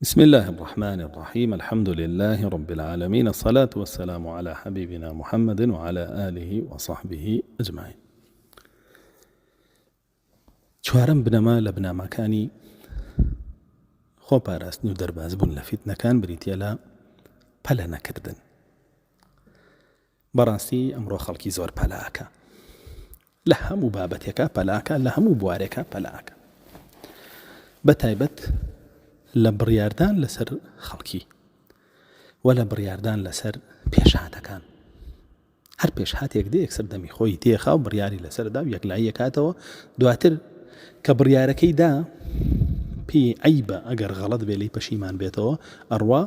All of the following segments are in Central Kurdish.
بسم الله الرحمن الرحيم. الحمد لله رب العالمين، الصلاة والسلام على حبيبنا محمد وعلى آله وصحبه أجمعين. چوارم بنەما لە بنامەکانی خۆپاراستنی و دەربازبوون لە فیتنەکان بریتیە لە پەلە نەکردن. بەڕاستی ئەمڕۆ خەڵکی زۆر پەلاکە، لە هەموو بابەتێکە پەلاکە، لە هەموو بوارێکە پەلاکە، بە تایبەت لە بڕیاردان لەسەر خەڵکی و لە بڕیاردان لەسەر پێشهاتەکان. هەر پێشهاتێک دێ یەکسەر دەمی خۆی تێخا و بڕیاری لەسەردا و یەکلایی یەکاتەوە، دواتر کە بڕیارەکەیدا پێی عەیبە ئەگەر غەڵەت بێ لی پەشیمان بێتەوە، ئەڕوا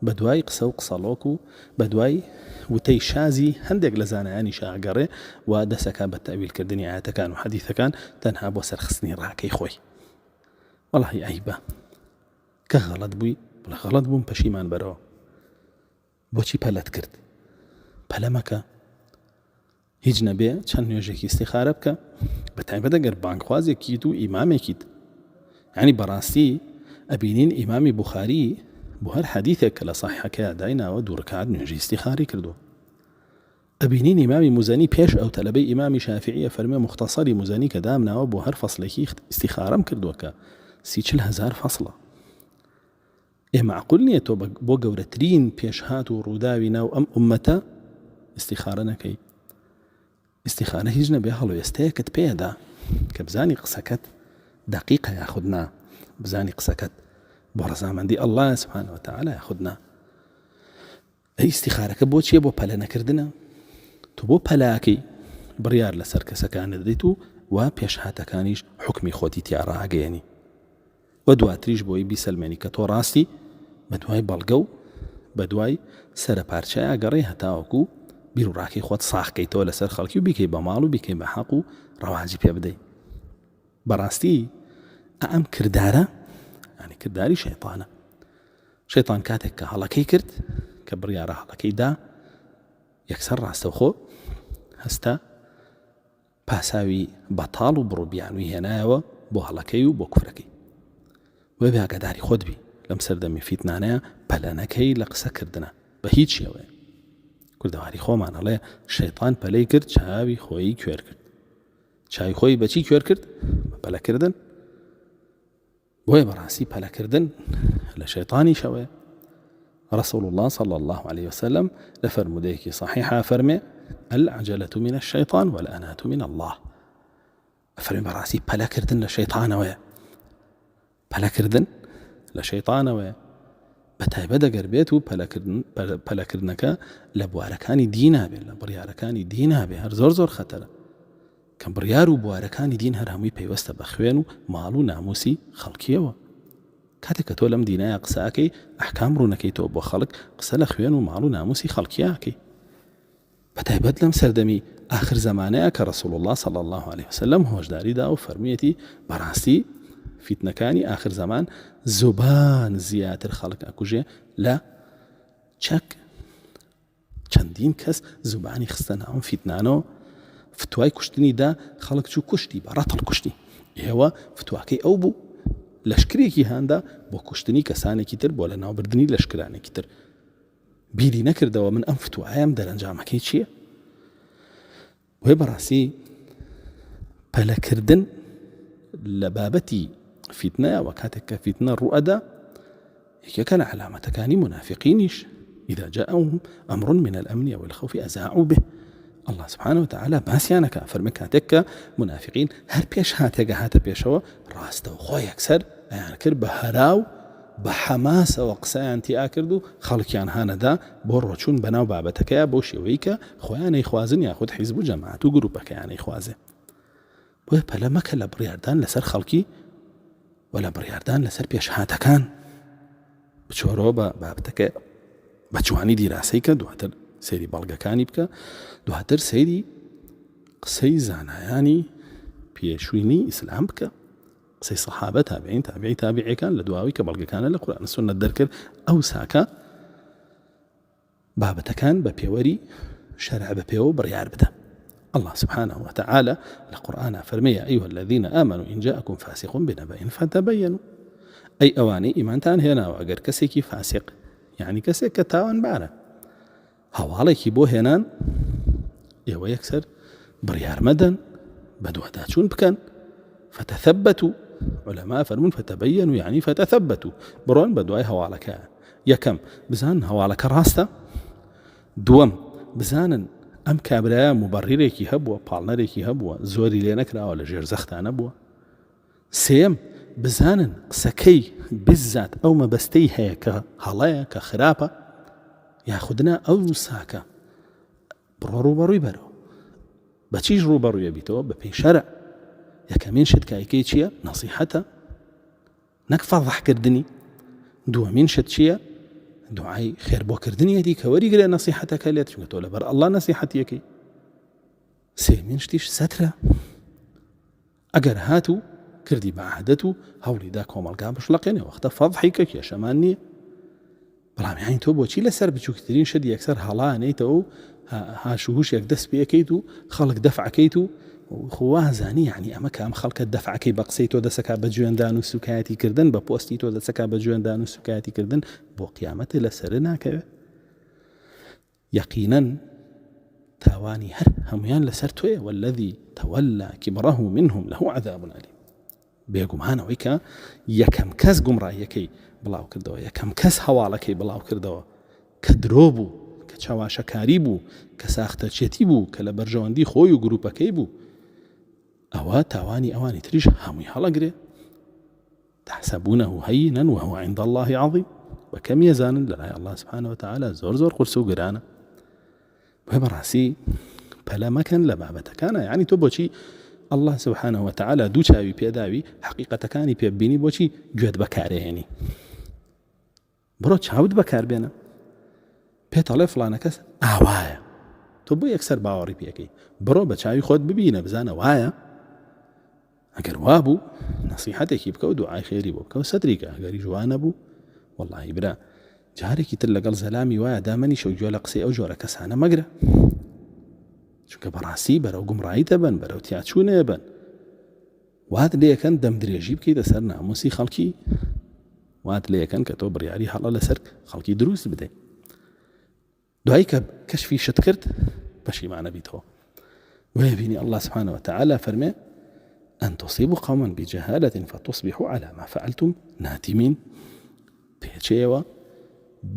بە دوای قسە و قسەڵۆک و بە دوای وتەی شازی هەندێک لە زانایانی شاگەڕێ و دەسەکە بە تەویلکردنی ئاەتەکان و حەدیثەکان تەنها بۆ سەرخستنی ڕاکەی خۆی. وەڵاهی عەیبە کە غەڵەت بووی، بڵێ غەڵەت بووم پەشیمان بەرەوە. بۆچی پەلەت کرد؟ پەلە مەکە، هیچ نەبێ چەند نوێژێکی استیخارە بکە، بە تایبەت ئەگەر بانگخوازێکیت و ئیمامێکیت. یعنی بەڕاستی ئەبینین ئیمامی بوخاری بۆ هەر حەدیثێک کە لە ساحیحەکەیە دایناوە 2 ڕەکعات نوێژی استیخاری کردووە. ئەبینین ئیمامی موزەنی پێش ئەو تەلەبەی ئیمامی شافعیە فەرمێ مختصەری موزەنی کە دامناوە بۆ هەر فەصلێکی استیخارەم کردووە کە 30,000 فەصلە. معقول نییە تۆ بۆ گەورەترین پێشهات و ڕووداوی ناو ئەم ئومەتە استیخارە نەکەی. استیخارە هیچ نەبێ هەڵوێستەیەکت پێدا کە بزانی قسەکەت دقیقە یاخودنا، بزانی قسەکەت بۆ ڕەزامەندی ئەڵڵا سوبحانە وتەعالا یاخودنا. ئەی استیخارەکە بۆ چییە؟ بۆ پەلە نەکردنە. تۆ بۆ پەلاکەی بڕیار لەسەر کەسەکانت دەیت و پێشهاتەکانیش حکمی خۆتی تیا ڕاگەیەنی و دواتریش بۆی بیسەلمێنی کە تۆ ڕاستی بە دوای بەڵگە و بە دوای سەرپارچەیە گەڕێ هەتاوەکو بیر و ڕاکەی خۆت ساخکەیتەوە لەسەر خەڵکی و بیکەی بە ماڵ و بیکەی بە حەق و ڕەواجی پێ بدەیت. بەڕاستی ئەم کردارە یعنی کردداری شەیطانە. شەیطان کاتێک کە هەڵەکەی کرد کە بڕیارە هەڵەکەیدا، یەکسەر ڕاستەوخۆ هەستا پاساوی بەتاڵ و بڕوبیانوی هێنایەوە بۆ هەڵەکەی و بۆ کوفرەکەی. وێ بێگەداری خۆت بی لەم سەردەمی فیتنانەیە پەلەنەکەی لە قسەکردنە بە هیچ شێوەیە. کوردەواری خۆمان هەڵێ شەیطان پەلەی کرد، چاوی خۆی کوێر کرد. چاوی خۆی بەچی کوێر کرد؟ بە پەلەکردن. بۆیە بەڕاستی پەلەکردن لە شەیطانی شەوەیە. رسول الله صلى الله عليه وسلم لفرموديك صحيحة فرمي العجلة من الشيطان والأناة من الله. فرمي براسي پەلەکردن لە شەیطانەوەیە، پەلەکردن لە شەیطانەوەیە. بە تایبەت ئەگەر بێت و پەلەکردنەکە لە بوارەکانی دین هەبێت، لە بڕیارەکانی دین هەبێت، هەر زۆر خەتەرە. کە بڕیار و بوارەکانی دین هەر هەمووی پەیوەستە بە خوێن و ماڵ و ناموسی خەڵکیەوە. کاتێک کە تۆ لەم دینایە قسەکەی ئەحکام ڕوونەکەیتەوە بۆ خەڵک، قسە لە خوێن و ماڵ و ناموسی خەڵکیەکەی. بە تایبەت لەم سەردەمی آخر زمانەیە کە رسول الله صلى الله عليه وسلم هۆشداریدا و فەرموویەتی بەڕاستی فیتنەکانی آخر زمان زوبان زیاتر خەڵک ئەکوژێ لە چەک. چەندین کەس زوبانی خستە ناوم فیتنانەوە، فتوای کوشتنی دا خەڵک چوو کوشتی، بەڕەتڵ کوشتی. ئێوە فتواکەی ئەو بوو لەشکرێکی هاندا بۆ کوشتنی کەسانێکی تر، بۆ لە ناوبردنی لەشکرانێکی تر. بیری نەکردەوە من ئەم فتوایەم دەرەنجامەکەی چییە؟ وێ بەڕاستی پەلەکردن لە بابەتی فیتنەیە و کاتێک کە فیتنە ڕوئەدا، یەکێکە لە علامەتەکانی منافقینیش إذا جاءهم أمر من الأمن أو الخوف أذاعوا به. الله سبحانه وتعالى باسیانەکە فەرمێ کاتێک کە منافقین هەر پێش هاتێگە هاتە پێشەوە ڕاستەوە خۆ یەکسەر ئەیان کرد بە هەراو بە حەماسەوە قسەیان تیا کرد و خەڵکیان هانەدا بۆ ڕۆچوون بەناو بابەتەکەیە بۆ شێوەی کە خۆیان نەیخوازن یاخود حیزب و جەماعەت و گروپەکەیان نەیخوازێ. بۆیە پەلە مەکە لە بڕیاردان لەسەر خەڵکی و لە بڕیاردان لەسەر پێشهاتەکان. بچۆرەوە بە بابەتەکە بە جوانی دیراسەی کە، دواتر سەیری بەڵگەکانی بکە، دواتر سەیری قسەی زانایانی پێشووینی ئیسلام بکە، قسەی سەحابە، تابعین، تابعی تابعیەکان لە دواوی کە بەڵگەکانە لە قورئان و سوننەت دەرکرد. ئەو ساکە بابەتەکان بە پێوەری شەرع بە پێوە بڕیار بدە. الله سبحانه وتعالى القرآن فرمي أيها الذين آمنوا إن جاءكم فاسق بنبأ فتبينوا ئەی ئەوانەی ئیمانتان هێناوە ئەگەر کەسێکی فاسق یعنی کەسێک کە تاوانبارە هەواڵێکی بۆ هێنان ئێوە یەکسەر بڕیار مەدەن بە دووەداچوون بکەن فتثبتوا علماء فەرمون فتبينوا يعني فتثبتوا بڕۆن بە دوای هەواڵەکە یەکەم بزانن هەواڵەکە ڕاستە دووەم بزانن ئەم کابرایە مبەڕیرێکی هەبووە پاڵنەرێکی هەبووە زۆری لێ نەکراوە لە ژێر زەختانە بووە سێم بزانن قسەکەی بزات ئەو مەبەستەی هەیە کە هەڵەیە کە خراپە یاخودنا ئەو ساکە بڕۆ ڕوبەڕووی بەرەوە بەچیش ڕوبەڕوویە بیتەوە بە پێی شەرع یەکەمین شت کایکەی چییە نەسیحەتە نەک فەضەحکردنی دووەمین شت چییە دوعای خێربۆکردنیەتی کە وەریگرێ نەسیحەتەکە لێت چونکە تۆ لەبەر ئەڵڵا نەسیحەتیەکەی سێمین شتیش سەترە ئەگەر هاتوو کردی بە عادەت و هەوڵیدا کۆمەڵگا بشڵەقێنێ وەختە فەضحیکە کێشەمان نییە بەڵام یانی تۆ بۆچی لەسەر بچووکترین شت یەکسەر هەڵانەیتەوە و هاشوهوشێک دەست پێەکەیت و خەڵک دەفعەکەیت و خوازانی یعنی ئەمە کام خەڵکە دەفعەکەی بە قسەی تۆ دەسەکا بە جوێندان و سوکایەتی کردن بە پۆستی تۆ دەسەکا بە جوێندان و سوکایەتی کردن بۆ قیامەتە لەسەر ناکەوێت یەقینەن تاوانی هەر هەمویان لەسەر تۆیە والذی تەوەلا کیبڕەه منهم له عذاب ئەلیم بێگومانەوەی کە یەکەم کەس گومڕاییەکەی بڵاو کردەوە یەکەم کەس هەواڵەکەی بڵاو کردەوە کە درۆ بوو کە چاواشەکاری بوو کە ساختەچێتی بوو کە لە بەرژەوەندی خۆی و گروپەکەی بوو ئەوە تاوانی ئەوانی تریش هەمووی هەڵەگرێ تحسبونه هينا وهو عند الله عظيم وكم يزان لله الله سبحانه وتعالى زور قرص وقرانه بەڕاستی پەلە مەکەن لە بابەتەکانە یعنی تۆ بۆچی الله سبحانه وتعالى دوو چاوی پێداوی حقیقەتەکانی پێبینی بۆچی گوێت بەکارهێنی بڕۆ چاوت بەکاربێنە پێتەڵێ فڵانە کەس ئاوایە تۆ بۆ یەکسەر باوەڕی پێکەی بڕۆ بە چاوی خۆت ببینە بزانە وایە ئەگەر وابوو نەسیحەتێکی بکە و دوعای خێری بۆ بکە و سەتریکە ئەگەری جوانە بوو وەڵڵاهی برا جارێکی تر لەگەڵ زەلامی وایە دامەنی شەو گوێ لە قسەی ئەو جۆرە کەسانە مەگرە چونکە بەڕاستی بەرەو گومڕایی دەبن بەرەو تیاچوونێ بن وات لێ یەکەن دەم درێژی بکەیتە سەر ناموسی خەڵکی وات لێ یەکەن کە تۆ بڕیاری هەڵە لەسەر خەڵکی دروست بدەیت دوایی کە کەشفی شت کرد پەشیمانە بیتەوە ويبيني الله سبحانه وتعالى فرمي أن تصيبوا قوما بجهالة فتصبحوا على ما فعلتم نادمين بيتشيوا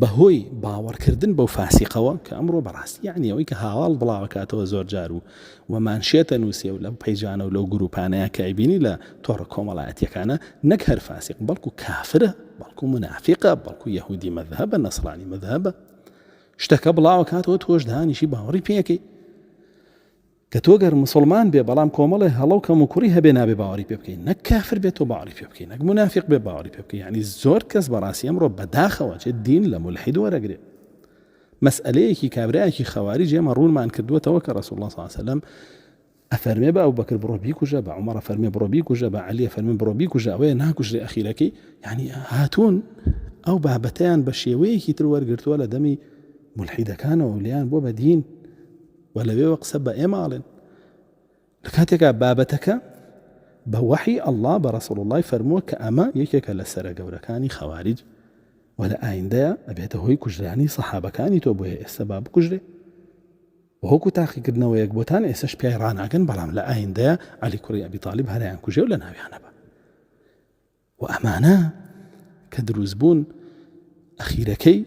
بەهۆی باوەڕکردن بەو فاسیقەوە کە ئەمڕۆ بەڕاستی یعنی ئەوەی کە هاواڵ بڵاوەکاتەوە زۆر جار و وەمانشێتە نووسێ و لەو پەیجانە و لەو گروپانەیە کە ئەیبینی لە تۆڕە کۆمەڵایەتیەکانە نەک هەر فاسیق بەڵکو کافرە بەڵکو منافقە بەڵکو یەهودی مەذهبە نەسڕانی مەذهبە شتەکە بڵاوەکاتەوە تۆش دانیشی باوەڕی پێکەی کە تۆ گەر مسلمان بێ بەڵام کۆمەڵێ هەڵەو کەم و کوڕی هەبێ نابێ باوەڕی پێ بکەین نەک کافر بێت تۆ باوەڕی پێ بکەین نەک منافق بێ باوەڕی پێ بکەین یعنی زۆر کەس بەڕاستی ئەمڕۆ بەداخەوە چێت دین لە مولحید وەرەگرێ مەسئلەیەکی کابرایەکی خەواریج ئێمە ڕوونمان کردووەتەوە کە ڕەسوڵ الله صلی الله علیه وسلم ئەفەرمێ بە ئەوبەکر بڕۆ بیکوژە بە عومەر ئەفەرمێ بڕۆ بیکوژە بە عەلی ئەفەرمێ بڕۆ بیکوژە ئەوەیە ناکوژرێ ئەخیرەکەی یعنی هاتوون ئەو بابەتەیان بە شێوەیەکی تر وەرگرتووە لە دەمی مولحیدەکانەوە ولیان بۆ بە دین و لەوێوە قسە بە ئێماڵێن لكاتێکا بابەتەکە بە وحی الله بە رسول الله فەرمووە کە ئەمە یەکێکە لە سەرە گەورەکانی خەوارج و لە ئایندەیە ئەبێتە هۆی کوژرانی سەحابەکانی تۆ بۆیە ئێستا با بکوژرێ وەکو تاقیکردنەوەیەک بۆتان ئێستش پیای ڕاناگەن بەڵام لە ئایندەیە عەلی کوڕی ئەبی طالیب هەرایان کوژێ و لە ناویانە بە و ئەمانە کە دروست بوون ئەخیرەکەی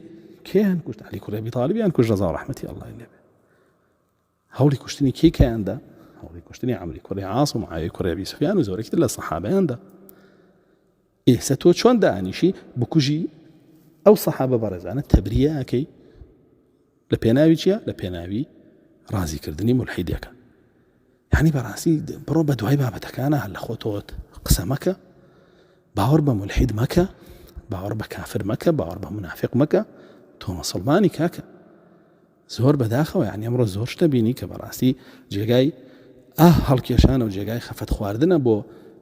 کێیان کوشت عەلی کوڕی ئەبی طالیبیان کوژ ڕەزا و ڕەحمەتی ئەڵڵای لێ بێ هەوڵی کوشتنی کێی کەیاندا هەوڵی کوشتنی عەمری کوڕی عاص و معاویە کوڕی ئەبی سوفیان و زۆرێکی تر لە سەحابەیاندا ئێستا تۆ چۆن دانیشی بکوژی ئەو سەحابە بەڕێزانە تەبریە ئەکەی لە پێناوی چییە لە پێناوی ڕازیکردنی مولحیدەکە یعنی بەڕاستی بڕۆ بە دوای بابەتەکانە هەر لە خۆتۆت قسە مەکە باوەڕ بە مولحید مەکە باوەڕ بە کافر مەکە باوەڕ بە منافق مەکە تۆ مەسڵمانی کاکە زۆر بەداخەوە یعنی ئەمڕۆ زۆر شتە بینی کە بەڕاستی جێگای هەڵکێشانە و جێگای خەفەت خواردنە بۆ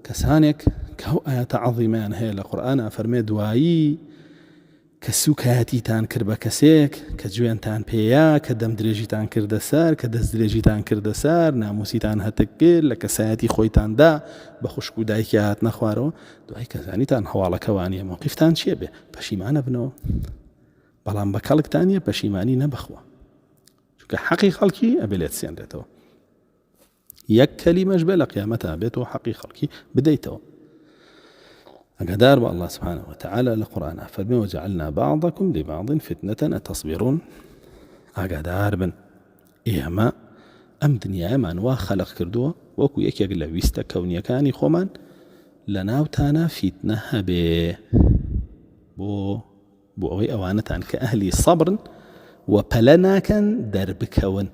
کەسانێک کە ئەو ئاەتە عەظیمەیان هەیە لە قورئانە فەرمێ دوایی کە سوکاتیتان کرد بە کەسێک کە گوێنتان پێیە کە دەم درێژیتان کردە سەر کە دەست درێژیتان کردە سەر ناموسیتان هەتەکرد لە کەسایەتی خۆیتاندا بە خوشک و دایکی هات نەخوارەوە دوای کەزانیتان هەواڵەکەوانیە موقیفتان چییە بێ پەشیمانە بنەوە بەڵام بە کەڵکتانیە پەشیمانی نەبخوا چونکە حەقی خەڵکی ئەبێ لێت سێنرێتەوە یەک کەلیمەش بێ لە قیامەتە بێتەوە حەقی خەڵکی بدەیتەوە أقدار الله سبحانه وتعالى لقرآن فرمي وجعلنا بعضكم لبعض فتنة أتصبرون أقدار بن إيما أم دنيا من وخلق كردوه وكو يكي أقل ويستا كوني كاني خومن لناوتانا فتنة بو أوي أوانتان كأهلي صبر وبلنا كان درب كون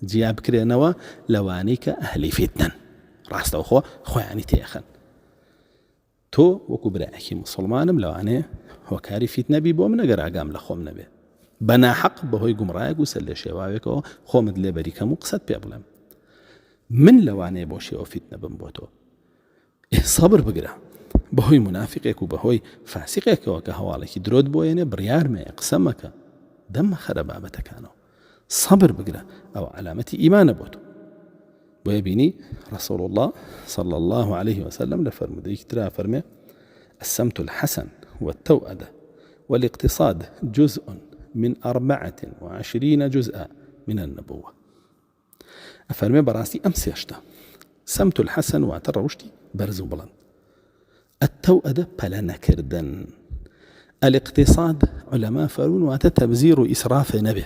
جياب كرينوا لواني كأهلي فتنة راستا وخو يعني تيخن تو وەکو برایەکی مسلمانم لەوانەیە هۆکاری فیتنە بی بۆ من ئەگەر ئاگام لە خۆم نەبێ بەناحەق بەهۆی گومڕایەک و سەر لێ شێواوێکەوە خۆمت لێ بەریکەم و قسەت پێ بڵێم من لەوانەیە بۆ شێوە فیتنە بم بۆ تۆ سەبر بگرە بەهۆی منافقێک و بەهۆی فاسقێکەوە کە هەواڵێکی درۆت بۆیێنێ بڕیارمەیە قسە مەکە دەمە خەرە بابەتەکانەوە سەبر بگرە ئەوە علامەتی ئیمانە بۆ تۆ ويبيني رسول الله صلى الله عليه وسلم لفرموديك ترى فرمي السمت الحسن والتوأدة والاقتصاد جزء من 24 جزءا من النبوة أفرمي براسي أمس يشتا سمت الحسن واتر وشتي برزو بلن التوأدة بلنا كردن الاقتصاد علماء فرون وتتبذير إسراف نبي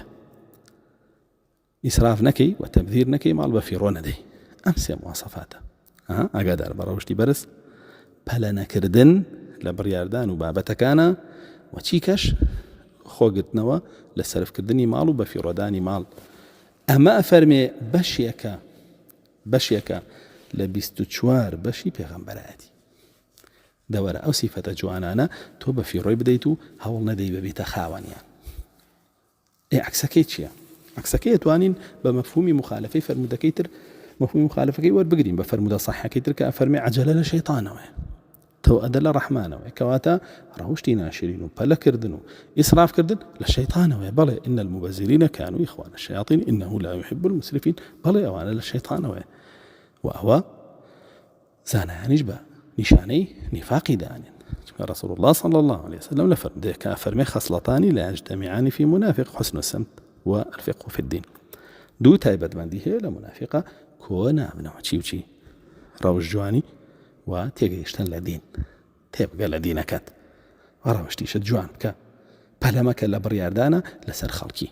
إسراف نكي وتبذير نكي مال بفيرون دي أمس مواصفاته أقدر بروشتي برس بلا نكردن لبرياردان وبابتكانا وشيكش خوقتنوا لسرف كردني مال وبفيروداني مال أما أفرمي بشيكا لبستوشوار بشي بيغمبراتي دورة أو صفة جوانانا تو بفيروي بديتو هول ندي ببيت خاوانيا عكسكي تشيا عكسكي توانين بمفهوم مخالفة فرمودكيتر مفهوم مخالفة وربقرين بفرمودا صح كيتر كأفرمي عجل لشيطانه تو أدل رحمانه كواتا روشتي ناشرين وبلا كردن إسراف كردن للشيطانه بل إن المبذرين كانوا إخوان الشياطين إنه لا يحب المسرفين بل أوانا للشيطانه وهو زانا يعني جبا نشاني نفاقي دانين رسول الله صلى الله عليه وسلم لفرم كأفرمي خصلتان لا يجتمعان في منافق حسن السمت والفقه في الدين دو تايبت بندي هي لمنافقة كونا منه وشي روش جواني وتيجيشتن لدين تبقى لدينكات وروشتيش جوان كا بلمك لبرياردانا لسر خلقي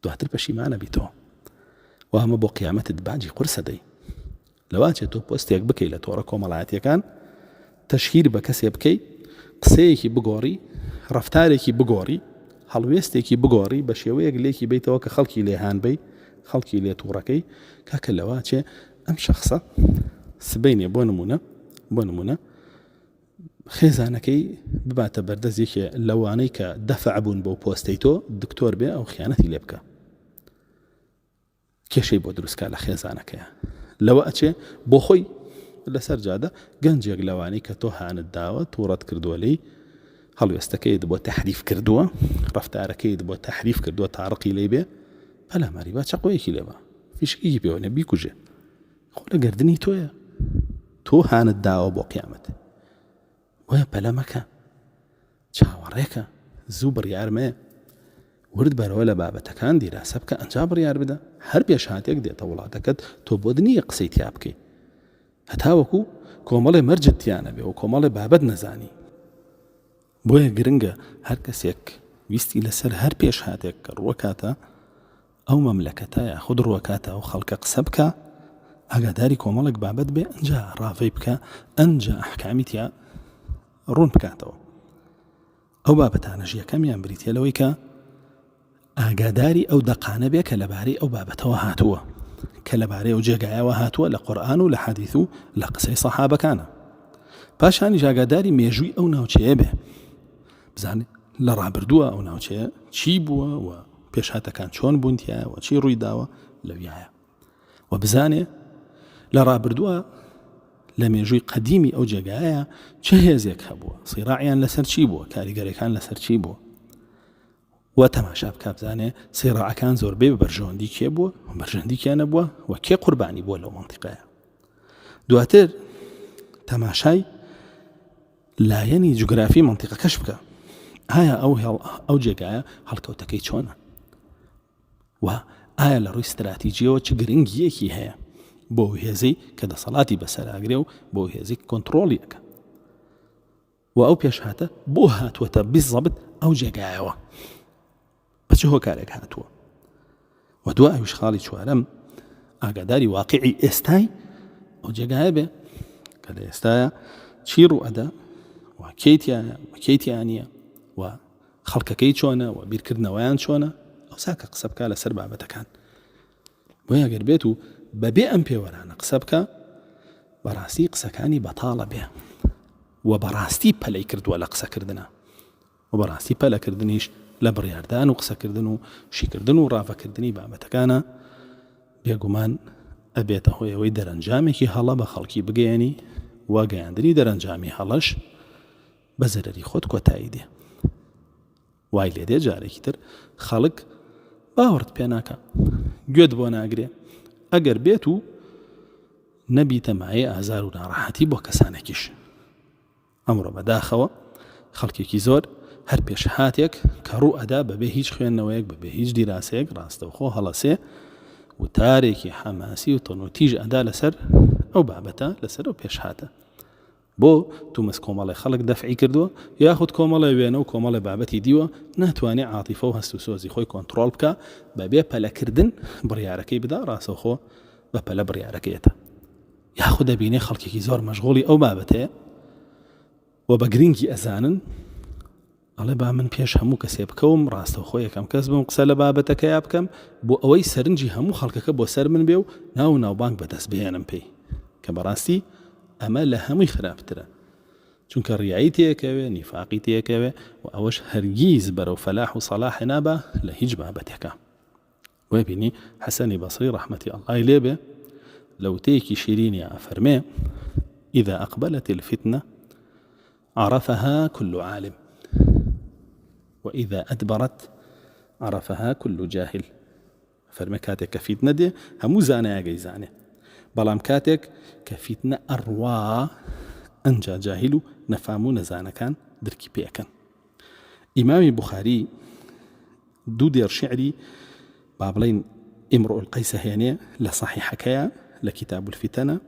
دواتر بشي معنا بيتو وهم بو قيامة باجي قرصة دي لواجه تو بوستيك بكي لتوركو ملاتي كان تشهير بكسي بكي قسيكي بقوري رفتاريكي بقوري هەڵوێستێکی بگۆڕی بە شێوەیەک لێکی بیتەوە کە خەڵکی لێهان بی خەڵکی لێ تووڕەکەی کاکە لەواچێ ئەم شەخصە سبەینێ بۆ نمونە خێزانەکەی بباتە بەردەستێکێ لەوانەی کە دەفع بوون بۆ پۆستەی تۆ دکتۆر بێ ئەو خیانەتی لێ بکە کێشەی بۆ دروستکە لە خێزانەکەیە لەوە ئەچێ بۆ خۆی لەسەر جادە گەنجێک لەوانەی کە تۆ هانت داوە تووڕەت کردووە لی هەڵوێستەکەیت بۆ تەحریف کردووە ڕەفتارەکەیت بۆ تەحریف کردووە تاڕقی لێ بێ پەلا ماری با چەقۆیەکی لێبە فیشکی پێوەنە بیکوژێ خۆ لە گردنی تۆیە تۆ هانت داوە بۆ قیامەت وایە پەلە مەکە چاوەڕێکە زوو بڕیارمەیە ورد بەرەوە لە بابەتەکان دیراسە بکە ئەنجا بڕیار بدە هەر پێش هاتێک دێتە وڵاتەکەت تۆ بۆ دنیە قسەی تیا بکەی هەتاوەکو کۆمەڵێ مەرجت تیانە بێ و کۆمەڵێ بابەت نەزانی بۆیە گرنگە هەر کەسێک ویستی لەسەر هەر پێش هاتێک کە ڕوەکاتە ئەو مەملەکەتە یاخود ڕوەکاتە ئەو خەڵکە قسە بکە ئاگاداری کۆمەڵێک بابەت بێ ئەنجا ڕاوەی بکە ئەنجا ئەحکامی تیا ڕوون بکاتەوە ئەو بابەتانەش یەکەمیان بریتە لەوەی کە ئاگاداری ئەو دەقانە بێ کە لەبارەی ئەو بابەتەوە هاتووە کە لەبارەی ئەو جێگایەوە هاتووە لە قورئان و لە حەدیث و لە قسەی سەحابەکانە پاشانی ئاگاداری مێژووی ئەو ناوچەیە بێ بزانێ لە ڕابردووە ئەو ناوچەیە چی بووە و پێشهاتەکان چۆن بوونتیە و چی ڕووی داوە لەویایە و بزانێ لە ڕابردووە لە مێژووی قەدیمی ئەو جێگایە چه هێزێک هەبووە، سیراعیان لەسەر چی بووە، کاریگەرەکان لەسەر چی بووە، و تەماشا بکە بزانێ سیراعەکان زۆربەی بە بەرژەوەندی کێ بووە، بەرژەوەندی کێ نەبووە و کێ قوربانی بووە لەو مەنتیقەیە. دواتر تەماشای لایەنی جوگرافی مەنتیقەکەش بکە، ئایا ئەو جێگایە هەڵکەوتەکەی چۆنە و ئایا لە ڕووی استراتیجیەوە چ گرنگیەکی هەیە بۆ هێزەی کە دەسەڵاتی بەسەراگرێ و بۆ هێزی کۆنتڕۆڵیەکە و ئەو پێشهاتە بۆ هاتووەتە بیزەبت ئەو جێگایەوە بە چه هۆکارێک هاتووە. و دوای ئەویش خاڵی چوارەم ئاگاداری واقعی ئێستای ئەو جێگایە بێ کە لە ئێستایە چی ڕوو ئەدا و کەیتیانە و خەڵکەکەی چۆنە و بیرکردنەوەیان چۆنە، ئەو ساکە قسە بکە لەسەر بابەتەکان. بۆیە ئەگەر بێت و بەبێ ئەم پێوەرانە قسە بکە بەڕاستی قسەکانی بەتاڵە بێ و بەڕاستی پەلەی کردووە لە قسەکردنە و بەڕاستی پەلەکردنیش لە بڕیاردان و قسەکردن و شیکردن و ڕافەکردنی بابەتەکانە بێگومان ئەبێتە هۆیەوەی دەرەنجامێکی هەڵە بە خەڵکی بگەیەنی و گەیاندنی دەرەنجامی هەڵەش بە زەرەری خۆت کۆتایی دێ. وای لێ دێ جارێکی تر خەڵک باوەڕت پێ ناکە، گوێت بۆ ناگرێ ئەگەر بێت و نەبیتە مایە ئازار و ناڕەحەتی بۆ کەسانێکیش. ئەمڕۆ بەداخەوە خەڵکێکی زۆر هەر پێش هاتێک کە ڕوو ئەدا بەبێ هیچ خوێندنەوەیەک بەبێ هیچ دیراسەیەک ڕاستەوخۆ هەڵەسێ وتارێکی حەماسی و تۆنۆتیژ ئەدا لەسەر ئەو بابەتە لەسەر ئەو پێش هاتە بۆ تومەس کۆمەڵی خەڵک دەفعی کردووە یاخود کۆمەڵی وێنە و کۆمەڵی بابەتی دیوە ناتوانێت عاتیفە و هەست و سۆزی خۆی کۆنتڕۆڵ بکە بەبێ پەلەکردن بڕیارەکەی بدا ڕاستەوخۆ بە پەلە بڕیارەکەیەتە. یاخود دەبینێ خەڵکێکی زۆر مەشغوڵی ئەو بابەتەیە و بە گرنگی ئەزانن ئەڵێ با من پێش هەموو کەسێ بکەوم ڕاستەوخۆ یەکەم کەس بم قسە لە بابەتەکەیا بکەم بۆ ئەوەی سەرنجی هەموو خەڵکەکە بۆ سەر من بێ و ناوبانگ بەدەست بێنم پێی کە بەڕاستی ئەمە لە هەمووی خراپترە چونکە ڕیایی تێکەوێ نیفاقی تێکەوێ و ئەوەش هەرگیز بەرەو فەلاح و سەلاح نابە لە هیچ بابەتێکە. وەبینی حەسەنی بەسری ڕەحمەتی ئەڵڵای لێبێ لە وتەیەکی شیرینی ئەفەرمێ إذا أقبلت الفتنة عرفها كل عالم وإذا أدبرت عرفها كل جاهل. فرمي كاتك كفيتنا دي همو زانه يا زانه بلام كاتك كفيتنا أروا أنجا جاهلو نفامو نزانه كان دركي بيكن. إمام بخاري دو دير شعري بابلين امرؤ القيس هياني لصحيح حكاية لكتاب الفتنة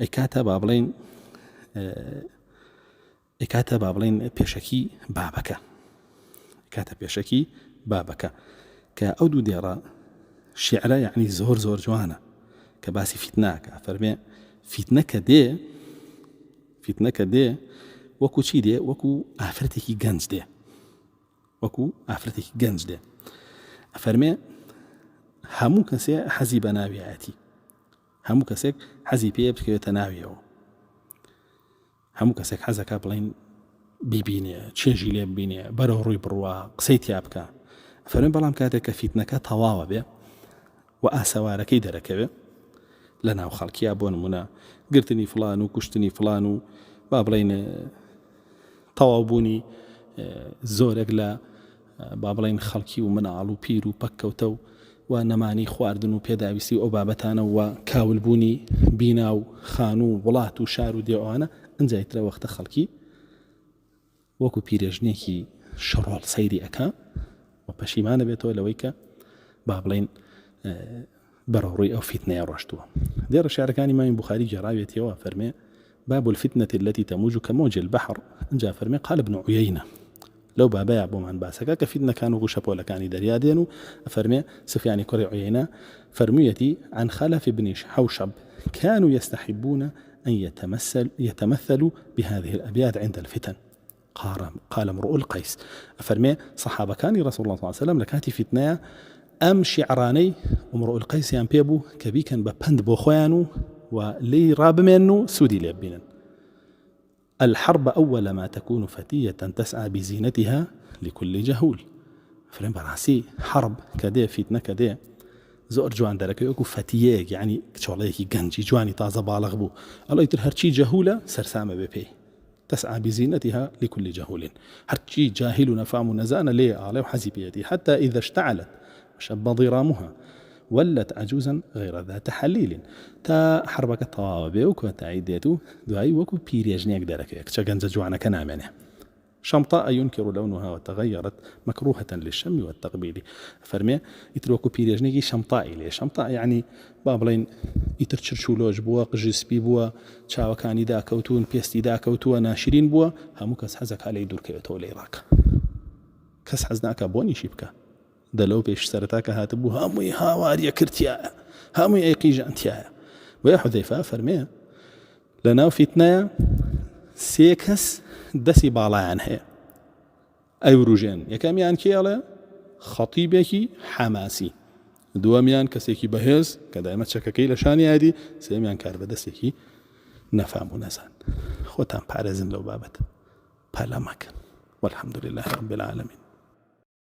إكاتا بابلين بيشكي بابكا كاتب بيشكي بابكا كأو دو ديرا شعره يعني زور جوانا كباسي فتناك فرمي فتنك دي وكو چی دي وكو آفرتكي گنج دي فرمي همو كسي حزي بناوياتي همو كسيك حزي بيه بكي تناويه همو كسيك حزكا بلين ببینێ چێژی لێ ببینێ بەرەو ڕووی بڕوا قسەی تیا بکە. فەرمێ بەڵام کاتێک کە فیتنەکە تەواوە بێ و ئاسەوارەکەی دەرەکەوێ لە ناو خەڵکیە بۆ نمونە گرتنی فڵان و کوشتنی فڵان و با بڵێن تەواوبوونی زۆرێک لە با بڵێن خەڵکی و مناڵ و پیر و پەککەوتە و نەمانی خواردن و پێداویستی ئەو بابەتانە و کاولبوونی بینا و خان و وڵات و شار و دێوانە ئەنجایترە وەختە خەڵکی وەکو پیرێژنێکی شڕۆڵ سەیری ئەکا و پەشیمانە بێتەوە لەوەی کە با بڵێن بەڕۆڕووی ئەو فیتنەیە ڕۆشتووە. دێرە شارەکانی مامی بوخاری گێڕاوێتەوە فەرمێ باب الفتنة التي تموج كموج البحر انجا فرمي قال ابن عيينة لو بابا بومان باسكا كفيدنا كانوا غشبولا كان دريادين فرمي سفيان كوري عيينة فرميتي عن خلف بن حوشب كانوا يستحبون أن يتمثلوا بهذه الأبيات عند الفتن. قال امرؤ القيس فرمي صحابة كان رسول الله صلى الله عليه وسلم لكاتي فتنة أم شعراني امرؤ القيس يان بيبو كبي كان ببند بوخوانو ولي راب منه سودي ليبينا الحرب أول ما تكون فتية تسعى بزينتها لكل جهول. فرين براسي حرب كده فتنة كده زۆر جوان دەرەکەی وەکو فەتیەیەک، یعنی کچۆڵەیەکی گەنجی جوانی تازە باڵغ بوو. ئەڵێ تر هەرچی جەهولە سەرسامە بێ پێی، تسعى بزينتها لكل جهول، هرچی جاهل نفام نزان ليه عليه حزبيتي حتى إذا اشتعلت وشب ضرامها ولت عجوزا غير ذات حليل. تا حربك الطواب بيوك وتعيديتو دعي وكو بيريجنيك دارك يكتشا جنز جوانا كنامنه. شمطاء ينكر لونها وتغيرت مكروهة للشم والتقبيل. فرمي يتروكو بيريجنيكي شمطائي ليه؟ شمطاء يعني بابلين يترشرشولوج بوا قجسبي بوا تشاو كاني دا كوتون بيستي دا كوتون ناشرين بوا همو كس حزك علي دور كيوتو ليراك كس حزناك بوني شيبكا دلو بيش سرتاك هاتبو هموي هاواريا كرتيا هموي ايقيجا انتيا. ويا حذيفة فرمي لنا فتنة سيكس دسي باڵایان هەیە ئەوروژێن. یەکەمیان کێڵێ خەتیبێکی حەماسی، دووەمیان کەسێکی بەهێز کە دائمە چەکەکەی لە شانی یادی، سێمیان کار بەدەستێکی نەفام و نەزان. خۆتان پارێزن لەو بابەت پەلە مەکەن. والحمد لله رب العالمين.